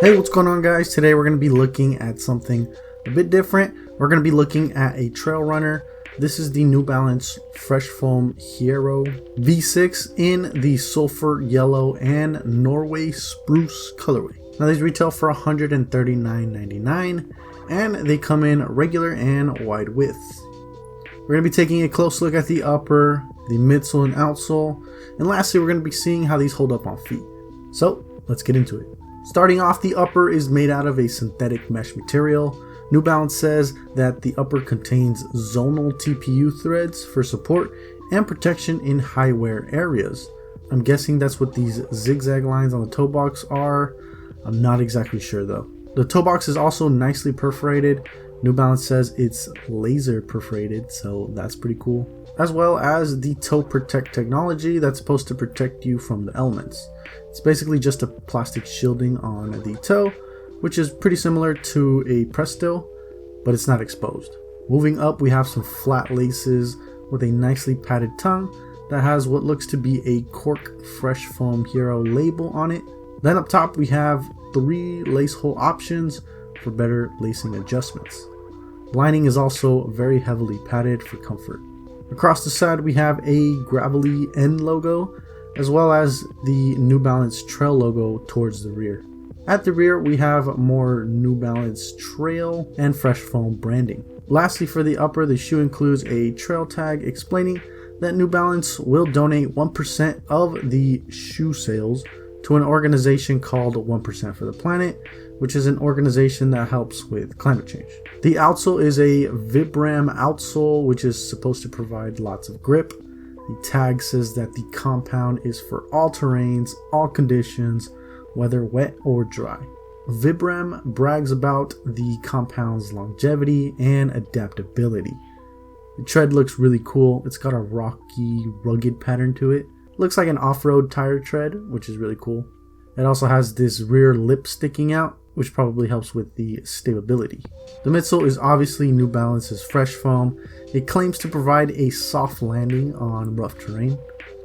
Hey, what's going on, guys? Today we're going to be looking at something a bit different. We're going to be looking at a trail runner. This is the New Balance Fresh Foam Hierro V6 in the Sulfur Yellow and Norway Spruce colorway. Now these retail for $139.99 and they come in regular and wide width. We're going to be taking a close look at the upper, the midsole and outsole, and lastly we're going to be seeing how these hold up on feet. So let's get into it. Starting off, the upper is made out of a synthetic mesh material. New Balance says that the upper contains zonal TPU threads for support and protection in high wear areas. I'm guessing that's what these zigzag lines on the toe box are. I'm not exactly sure though. The toe box is also nicely perforated. New Balance says it's laser perforated, so that's pretty cool. As well as the toe protect technology that's supposed to protect you from the elements. It's basically just a plastic shielding on the toe, which is pretty similar to a Presto, but it's not exposed. Moving up, we have some flat laces with a nicely padded tongue that has what looks to be a Cork Fresh Foam Hierro label on it. Then up top, we have 3 lace hole options for better lacing adjustments. Lining is also very heavily padded for comfort. Across the side, we have a gravelly N logo, as well as the New Balance Trail logo towards the rear. At the rear, we have more New Balance Trail and Fresh Foam branding. Lastly, for the upper, the shoe includes a trail tag explaining that New Balance will donate 1% of the shoe sales to an organization called 1% for the Planet, which is an organization that helps with climate change. The outsole is a Vibram outsole, which is supposed to provide lots of grip. The tag says that the compound is for all terrains, all conditions, whether wet or dry. Vibram brags about the compound's longevity and adaptability. The tread looks really cool. It's got a rocky, rugged pattern to it. Looks like an off-road tire tread, which is really cool. It also has this rear lip sticking out, which probably helps with the stability. The midsole is obviously New Balance's Fresh Foam. It claims to provide a soft landing on rough terrain.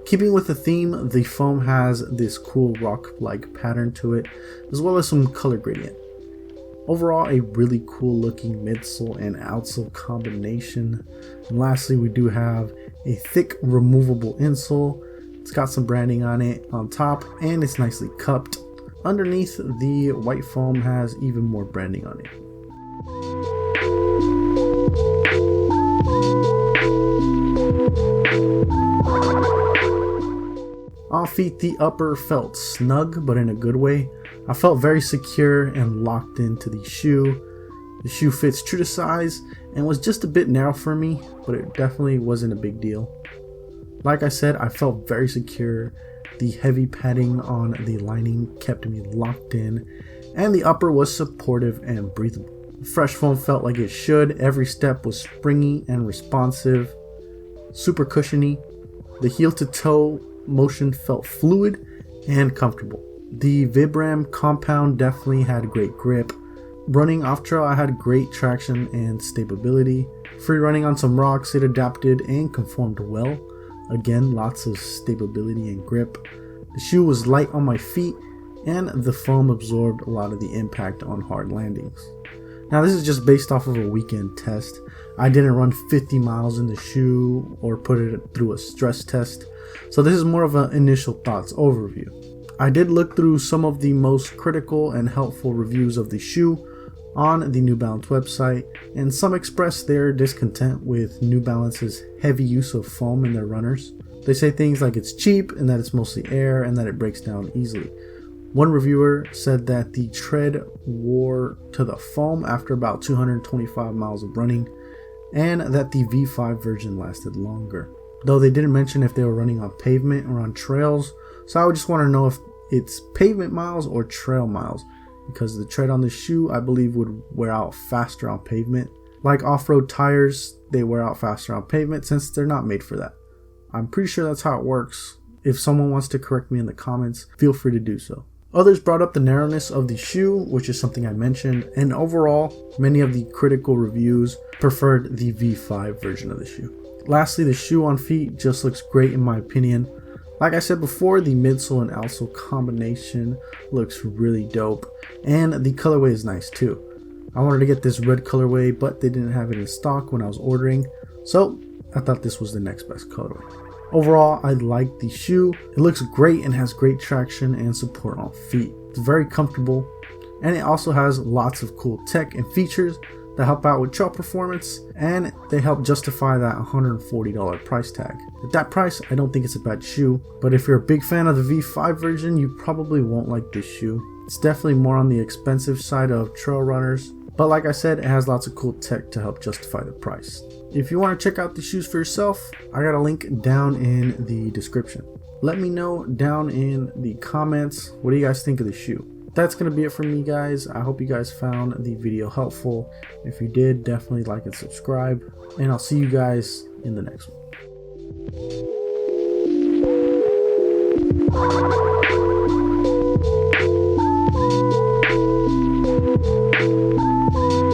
Keeping with the theme, the foam has this cool rock-like pattern to it, as well as some color gradient. Overall, a really cool looking midsole and outsole combination. And lastly, we do have a thick removable insole. It's got some branding on it on top, and it's nicely cupped. Underneath, the white foam has even more branding on it. On feet, the upper felt snug, but in a good way. I felt very secure and locked into the shoe. The shoe fits true to size and was just a bit narrow for me, but it definitely wasn't a big deal. Like I said, I felt very secure. The heavy padding on the lining kept me locked in, and the upper was supportive and breathable. The Fresh Foam felt like it should. Every step was springy and responsive, super cushiony. The heel to toe motion felt fluid and comfortable. The Vibram compound definitely had great grip. Running off trail, I had great traction and stability. Free running on some rocks, it adapted and conformed well. Again, lots of stability and grip. The shoe was light on my feet, and the foam absorbed a lot of the impact on hard landings. Now this is just based off of a weekend test. I didn't run 50 miles in the shoe or put it through a stress test, so this is more of an initial thoughts overview. I did look through some of the most critical and helpful reviews of the shoe on the New Balance website, and some expressed their discontent with New Balance's heavy use of foam in their runners. They say things like it's cheap and that it's mostly air and that it breaks down easily. One reviewer said that the tread wore to the foam after about 225 miles of running, and that the V5 version lasted longer. Though they didn't mention if they were running on pavement or on trails, so I would just want to know if it's pavement miles or trail miles, because the tread on the shoe I believe would wear out faster on pavement. Like off-road tires, they wear out faster on pavement since they're not made for that. I'm pretty sure that's how it works. If someone wants to correct me in the comments, feel free to do so. Others brought up the narrowness of the shoe, which is something I mentioned, and overall, many of the critical reviews preferred the V5 version of the shoe. Lastly, the shoe on feet just looks great in my opinion. Like I said before, the midsole and outsole combination looks really dope, and the colorway is nice too. I wanted to get this red colorway, but they didn't have it in stock when I was ordering, so I thought this was the next best colorway. Overall, I like the shoe. It looks great and has great traction and support on feet. It's very comfortable, and it also has lots of cool tech and features that help out with trail performance, and they help justify that $140 price tag. At that price, I don't think it's a bad shoe, but if you're a big fan of the V5 version, you probably won't like this shoe. It's definitely more on the expensive side of trail runners, but like I said, it has lots of cool tech to help justify the price. If you want to check out the shoes for yourself, I got a link down in the description. Let me know down in the comments, what do you guys think of the shoe? That's going to be it for me, guys. I hope you guys found the video helpful. If you did, definitely like and subscribe, and I'll see you guys in the next one.